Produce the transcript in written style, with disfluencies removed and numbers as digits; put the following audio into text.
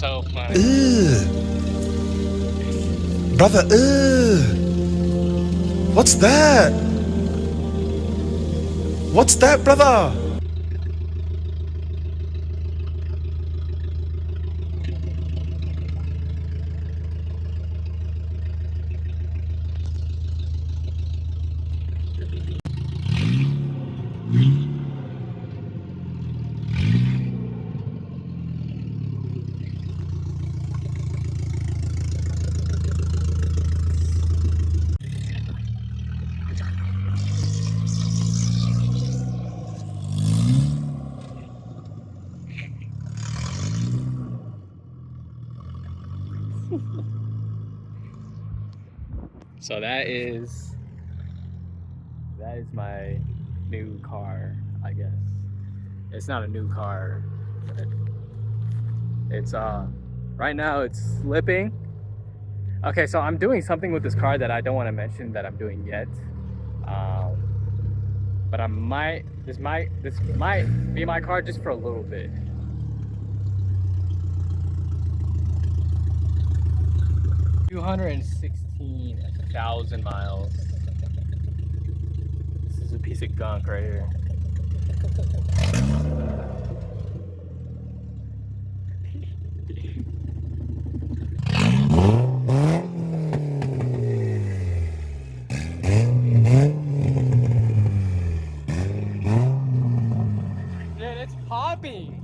so funny. Ugh. Brother, ugh. What's that? What's that, brother? So that is my new car, I guess. It's not a new car. It's right now it's slipping. Okay, so I'm doing something with this car that I don't want to mention that I'm doing yet. But this might be my car just for a little bit. $216,000 miles. This is a piece of gunk right here. Dude, it's popping.